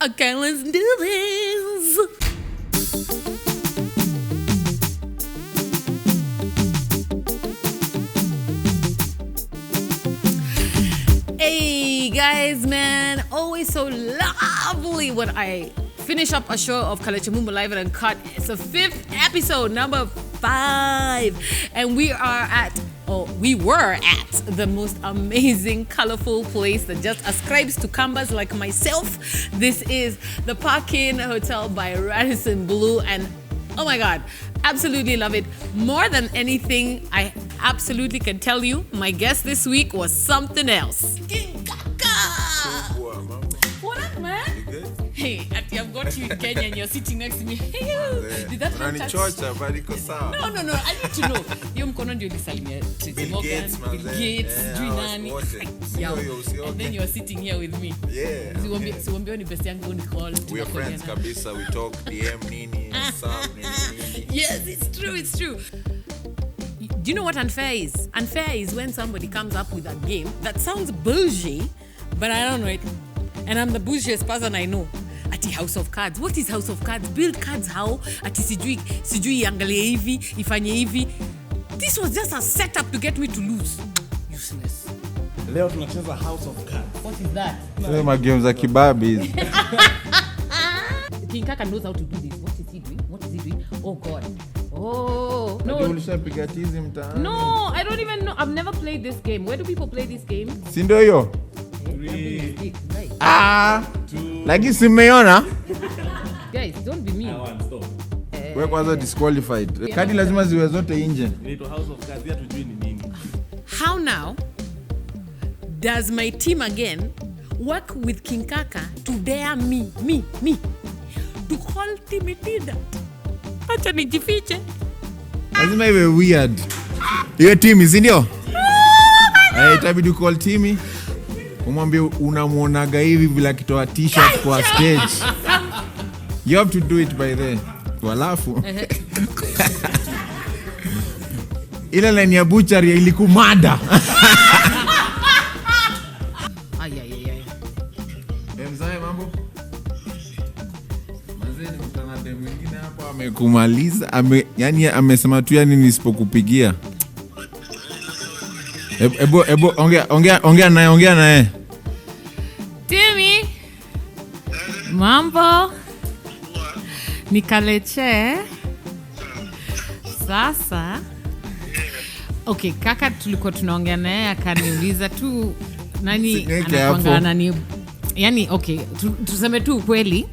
Okay, let's do this. Hey guys, man, always so lovely when I finish up a show of Kalekye Mumo Live Uncut. It's the 5th episode, number 5, and we were at the most amazing, colorful place that just ascribes to Kambas like myself. This is the Park-In Hotel by Radisson Blu, and oh my God, absolutely love it. More than anything, I absolutely can tell you, my guest this week was something else. King Kaka! What up, man? You good? Hey, I've got you in Kenya and you're sitting next to me. Hey, did that not touch? No, I need to know. Yo mkono ndio lisalimia Tracy Morgan, Bill Gates, Nani. And then you're sitting here with me. Yeah. Siwambia ni best yangu ni call. We are friends kabisa. We talk DM nini, Sam nini. Yes, it's true. Do you know what unfair is? Unfair is when somebody comes up with a game that sounds bougie, but I don't know it. And I'm the bougiest person I know. Ati House of Cards. What is House of Cards? Build cards how? Ati sijui iangalie hivi, ifanye hivi. This was just a setup to get me to lose. Useless. Leo tunacheza House of Cards. What is that? Sema games za kibabi. King Kaka knows how to do this. What is he doing? Oh God. Oh. No. Ulishapiga tizi mtaani. No, I don't even know. I've never played this game. Where do people play this game? Si ndio hiyo? 3. Lakini simeona. Guys, don't be mean. Stop. Wewe kwanza disqualified. Kadi lazima ziwe zote nje. Inaitwa House of Cards, hatujui ni nini. How now does my team again work with King Kaka to dare me to call Timotida? Acha nijifiche. Lazima iwe weird. Hiyo team si ndio? Itabidi call Timmy. Umwambie unamuonaga hivi bila kitoa t-shirt kwa stage. You have to do it by then. Walafu. Ile line ya butchery ilikumada. Ay. Mzae mambo. Mazeni mtanade mwingine hapa amekumaliza. Amesema tu yani nisipokupigia. Ebo ongea naye. Timmy. Mambo. Ni Kalekyes. Sasa. Okay, Kaka tulikuwa tunaongea naye akaniuliza tu nani anakuanga nani. Yani okay, tuseme tu kweli.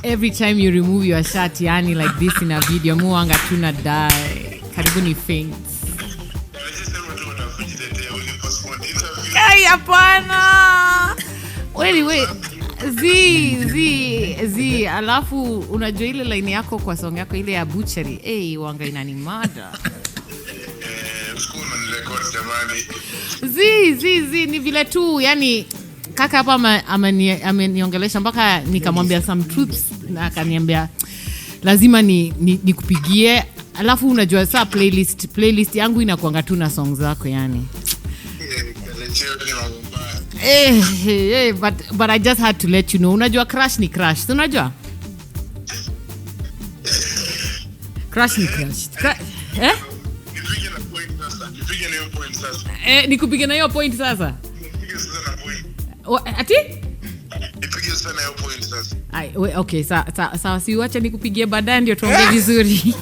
Every time you remove your shirt yani like this in a video, muanga tuna die. Karibu ni faint. Ay, hapana. Wait. Z. Alafu unajua ile line yako kwa song yako ile ya butchery. Wanga inanimada. Z ni vile tu yani Kaka hapa ameniongelesha mpaka nikamwambia some truths na akaniambia lazima nikupigie. Alafu unajua saa playlist yangu inakuanga tu na songs zako yani. But I just had to let you know. Unajua crush ni crush. Unajua? Crush ni crush. Nikupige na hiyo point sasa. Ati? Nipige sana hiyo point sasa. Okay, sawa si uache nikupigie baadaye ndio tuongee vizuri.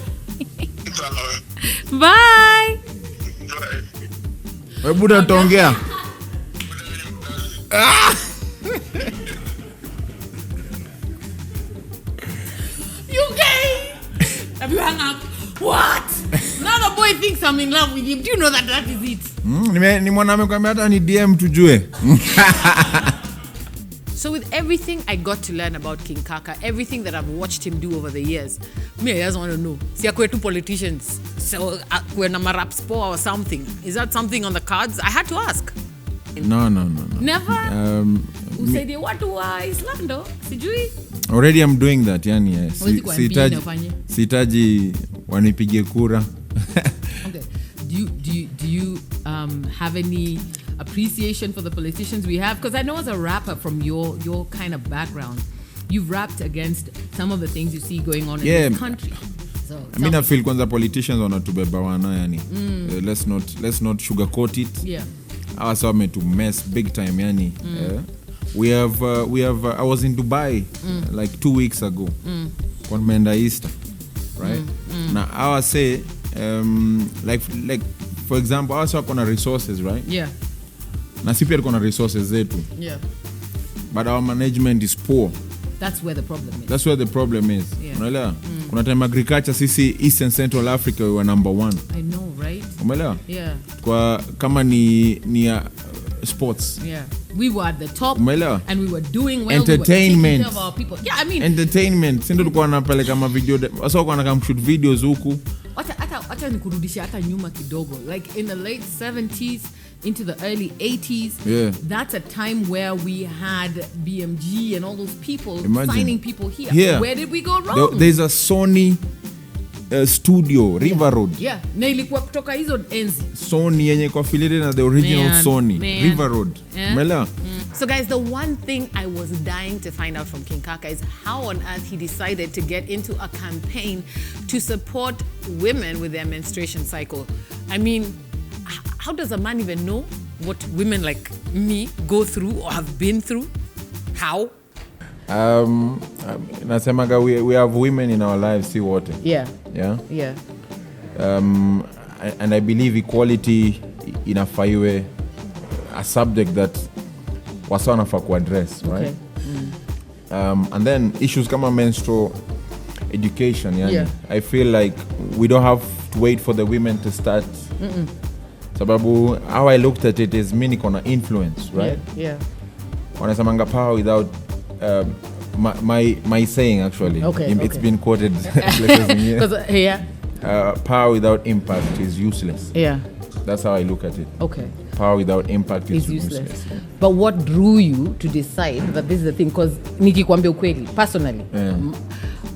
Bye. Wewe buda utaongea. You gay? Have you hung up? What? Now the boy thinks I'm in love with him. Do you know that is it? Ni mwanaume kwambia hata ni DM tujue. So with everything I got to learn about King Kaka, everything that I've watched him do over the years, me I just want to know. Si akwe tu politicians. So akwe na maraps poa or something. Is that something on the cards? I had to ask. No. Never? Usaidie watu wa Islando? Sijui? Already I'm doing that yani. Sitaji wanipigie kura. Okay. Do you have any appreciation for the politicians we have? Because I know as a rapper from your kind of background, you've rapped against some of the things you see going on in this country. So, I mean, I feel kwanza politicians wanatubeba wana yani. Let's not sugarcoat it. Yeah. Our summer to mess big time yani. We have I was in Dubai like 2 weeks ago. Kwa Menda Easter, right? Now I say like for example, I saw resources, right? Yeah. Na si pia kuna resources zetu. Yeah. But our management is poor. That's where the problem is. That's where the problem is. Yeah. Unaelewa? Kuna time agriculture sisi East and Central Africa we were number 1. I know, right? Umeelewa? Yeah. Kwa kama ni sports. Yeah. We were at the top. Umeelewa? And we were doing well. Entertainment. We were taking care of our people. Yeah, I mean. Entertainment. Sindo tulikuwa napeleka kama video. Wasa kwa nakam shoot videos huku. Hata nikurudisha hata nyuma kidogo. Like in the late 70s into the early 80s. Yeah. That's a time where we had BMG and all those people signing people here. Yeah. Where did we go wrong? There's a Sony studio, River Road. Yeah. Na ilikuwa kutoka hizo enzi. Sony yenye kwa affiliated na the original Sony. River Road. Yeah. So guys, the one thing I was dying to find out from King Kaka is how on earth he decided to get into a campaign to support women with their menstruation cycle. I mean, how does a man even know what women like me go through or have been through? How? Nasemaga we have women in our lives, see what? Yeah. Yeah? Yeah. And I believe equality inafaiwe a subject that wasa wanafaa kuaddress, right? Okay. And then issues kama menstrual education, yani. Yeah. I feel like we don't have to wait for the women to start. Sababu how I looked at it is mini kona influence, right? Yeah. Wanasemanga power without my saying actually. Okay, it's been quoted places in here. Yeah. Power without impact is useless. Yeah. That's how I look at it. Okay. Power without impact is useless. Yeah. But what drew you to decide that this is the thing? Because nikikwambia ukweli, personally,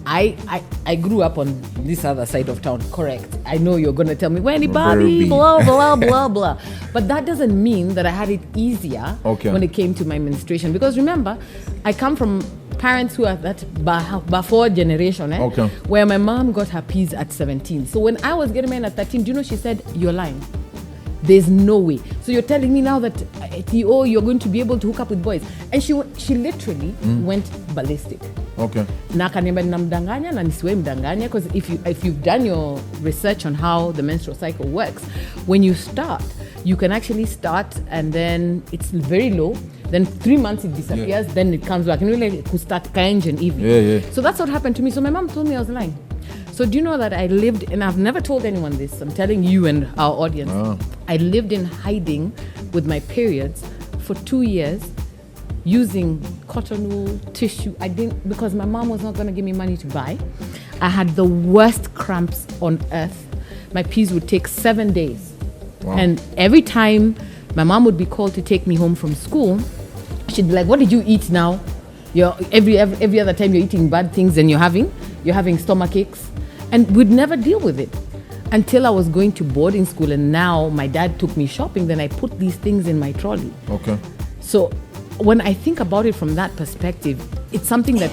I grew up on this other side of town, correct? I know you're going to tell me, when Barbie, blah, blah, blah, blah. But that doesn't mean that I had it easier when it came to my menstruation. Because remember, I come from parents who are that before generation, where my mom got her P's at 17. So when I was getting mine at 13, do you know she said, you're lying. There's no way. So you're telling me now that you're going to be able to hook up with boys. And she literally went ballistic. Okay. Na kaniambia ninamdanganya na nisiwe mdanganya, because if you've done your research on how the menstrual cycle works, when you start, you can actually start and then it's very low. Then 3 months it disappears, then it comes back. And you're like, start engine even. Yeah. So that's what happened to me. So my mom told me I was lying. So do you know that I lived, and I've never told anyone this, I'm telling you and our audience, I lived in hiding with my periods for 2 years using cotton wool, tissue. I didn't, because my mom was not going to give me money to buy. I had the worst cramps on earth. My P's would take 7 days. Wow. And every time my mom would be called to take me home from school, she'd be like, what did you eat now? Every other time you're eating bad things and you're having stomach aches. And we'd never deal with it until I was going to boarding school, and now my dad took me shopping, then I put these things in my trolley. Okay. So when I think about it from that perspective, it's something that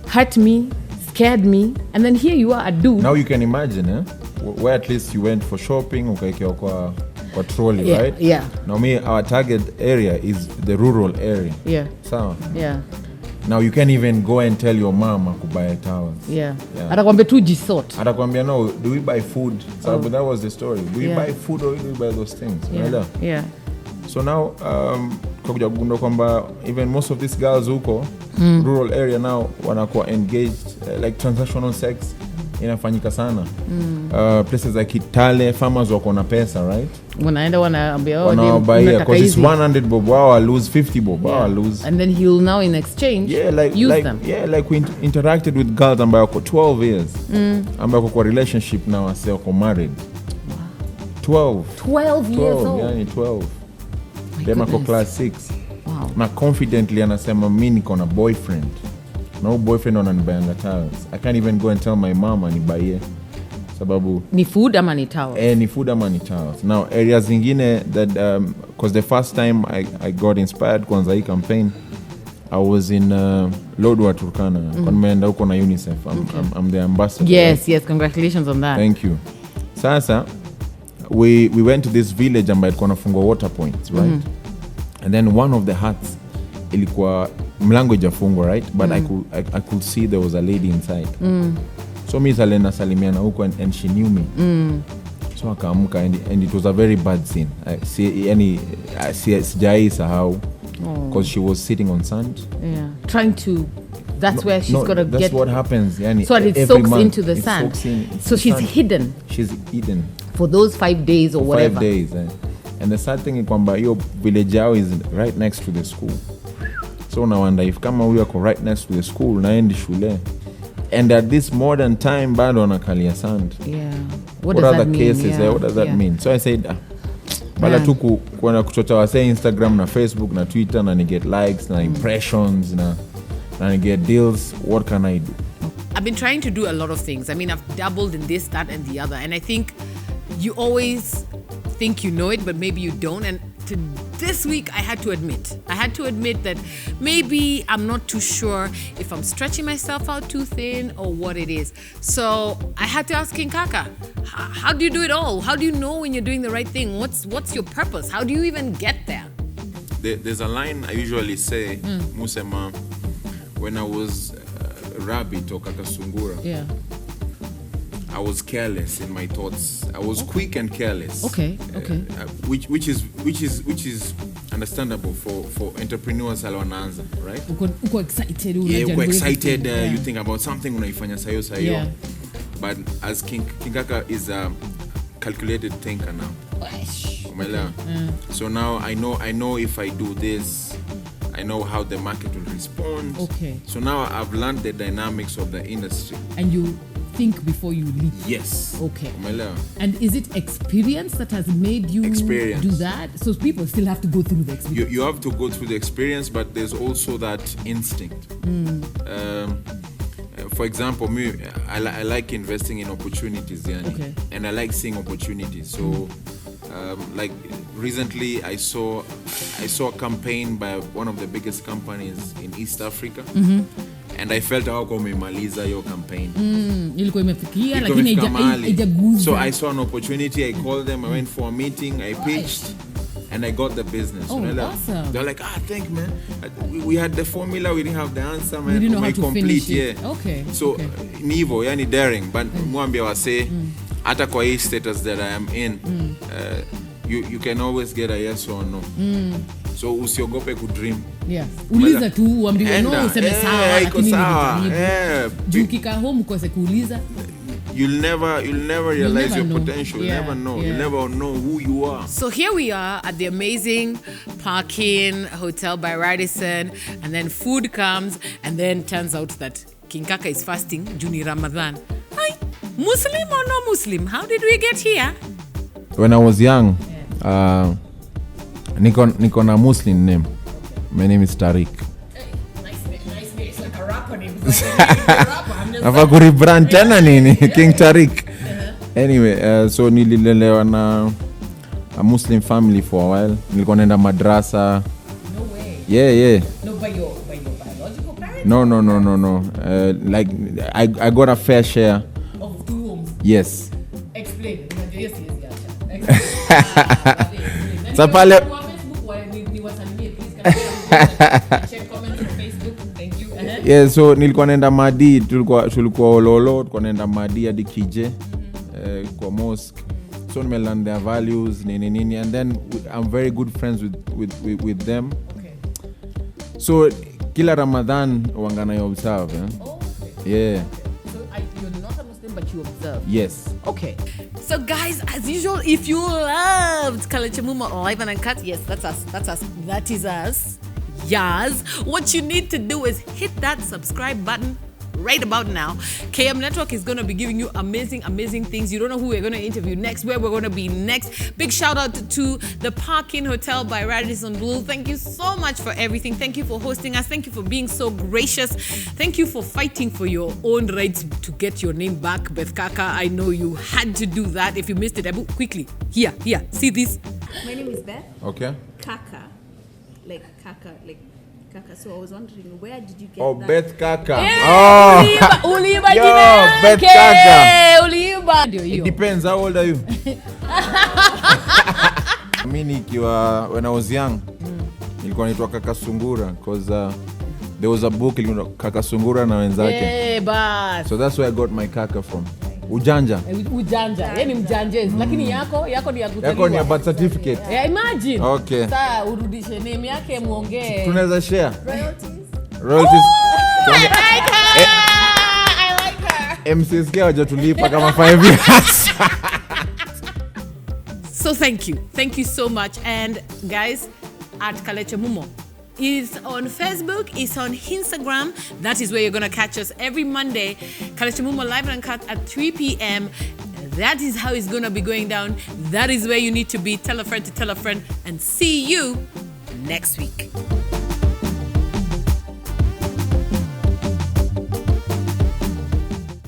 hurt me, scared me, and then here you are, a dude. Now you can imagine, where at least you went for shopping, kwa trolley, right? Yeah. Now our target area is the rural area. Yeah. So. Yeah. Now you can't even go and tell your mama to buy towels. Yeah. Atakwambia tu jisort. Atakwambia no, do we buy food? So but that was the story. Do we buy food or do we buy those things? Yeah. So now kwa kuja kugundua kwamba even most of these girls huko rural area now wanakuwa engaged like transactional sex inafanyika sana. Places like Kitale, farmers wako na pesa, right? Wanaenda wanaambia because it's 100 bob, I lose 50 bob, I lose. And then he'll now in exchange use them. Yeah, like we interacted with girls ambayo wako 12 years. Ambayo wako kwa relationship na wase wako married. 12 years old. Yani 12. Dem ako class 6. Wow. Na confidently anasema mimi niko na boyfriend. No boyfriend ananibayanga towels. I can't even go and tell my mom anibaye. sababu ni food ama ni towels? Ni food ama ni towels. Now areas zingine that because the first time I got inspired kwanza hii campaign, I was in Lodwar, Turkana. Kwa nimeenda huko na UNICEF. I'm the ambassador. Yes, congratulations on that. Thank you. Sasa we went to this village ambayo ilikuwa nafungwa water points, right? And then one of the huts ilikuwa mlango ijafungwa, right? But I could see there was a lady inside. So mi salena salimiana huko and she knew me. So akaamka and it was a very bad scene. Sijai sahau because she was sitting on sand. Yeah. Trying to that's where she's got to get. That's what happens. Yani, so it soaks into the sand. So she's sand. hidden. She's hidden. For those 5 days or whatever. 5 days. And the sad thing is kwamba hiyo village yao is right next to the school. So na wonder if kama huyo ako right next to the school naendi shule. And at this modern time bado anakalia sand. Yeah. What does that mean? Cases, what does that mean? So I said bala tu kuona kuchota wase Instagram na Facebook na Twitter na ni get likes na impressions na ni get deals. What can I do? I've been trying to do a lot of things. I mean, I've dabbled in this, that, and the other. And I think you always think you know it, but maybe you don't. And this week, I had to admit that maybe I'm not too sure if I'm stretching myself out too thin or what it is. So I had to ask King Kaka, how do you do it all? How do you know when you're doing the right thing? What's your purpose? How do you even get there? There's a line I usually say, Musema, when I was rabbit or kakasungura. Yeah. I was careless in my thoughts. I was quick and careless. Okay. Which is understandable for entrepreneurs alwananza, right? Uko excited. Uko excited. You think about something unaifanya sayo. Yeah. But as King Kaka is a calculated thinker now. Okay. So now I know if I do this, I know how the market will respond. Okay. So now I've learned the dynamics of the industry. And you think before you leap. Yes. Okay. And is it experience that has made you do that? So people still have to go through the experience. You have to go through the experience, but there's also that instinct. For example, me, I like investing in opportunities, okay. And I like seeing opportunities. So, like recently, I saw a campaign by one of the biggest companies in East Africa, and I felt how kumemaliza your campaign. Ilikuwa imefikia lakini haijaguza. So I saw an opportunity. I called them. I went for a meeting. I pitched. And I got the business. Awesome. They're like, thank man. We had the formula, we didn't have the answer, man. We didn't know how to complete, finish it. Okay. So, nivo, yani daring. But mwambia wase, hata kwa hii status that I am in, you can always get a yes or no. So usiogope kudream. Yes. Uliza tu, uambiwe no, useme sawa. Iko sawa. Juu kika home kose kuuliza. You'll never realize your know. potential. Yeah, You'll never know. yeah. You'll never know who you are. So here we are at the amazing Parkin Hotel by Radisson, and then food comes, and then turns out that King Kaka is fasting during Ramadan. Hi, Muslim or no Muslim? How did we get here? When I was young, niko na Muslim name. My name is Tariq. Nice name. It's like a rapper name. Nafa kuribrand tena nini? King Tariq. Anyway, so nililelewa na a Muslim family for a while. Nilikuwa naenda madrasa. No way. Yeah. No, by your biological parents? No. Like I got a fair share. Of 2 homes? Yes. Explain. Yes. Sa pale check comments on Facebook. Thank you. Yeah, so nilikuwa naenda Madi, tulikuwa Ololo, tulikuwa naenda Madi hadi Kije kwa mosque. So nimelearn their values nini and then I'm very good friends with them. Okay. So kila Ramadan wangana you observe. Oh, okay. Yeah. So you're not a Muslim but you observe. Yes. Okay. So guys, as usual, if you loved Kalekye Mumo Live Uncut, yes, that's us. That is us. Yes. What you need to do is hit that subscribe button right about now. KM Network is going to be giving you amazing, amazing things. You don't know who we're going to interview next, where we're going to be next. Big shout out to the Parkin Hotel by Radisson Blu. Thank you so much for everything. Thank you for hosting us. Thank you for being so gracious. Thank you for fighting for your own rights to get your name back, Beth Kaka. I know you had to do that. If you missed it, quickly. Here. See this? My name is Beth Okay. Kaka. Like Kaka. So I was wondering, where did you get Oh, that? Beth Kaka. Uliiba Yo, jina Beth yake. Kaka. Uliiba. Ndio It hiyo. depends. How old are you? Mimi nikiwa when I was young, nilikuwa naitwa Kaka Sungura because there was a book ilikuwa Kaka Sungura na wenzake. Bas. So that's where I got my Kaka from. Ujanja. Ujanja. Yeye ni mjanjezi. Lakini yako ni ya kuzaliwa. Yako ni a birth certificate. Yeah, imagine. Okay. Sasa urudishe name yake muongee. Tunaweza share. Royalties. I like her. MCSK hawajatulipa kama 5 years. So thank you so much. And guys, at Kalekye Mumo is on Facebook, is on Instagram. That is where you're gonna catch us every Monday. Kalekye Mumo Live Uncut at 3 p.m. That is how it's gonna be going down. That is where you need to be. Tell a friend to tell a friend, and see you next week.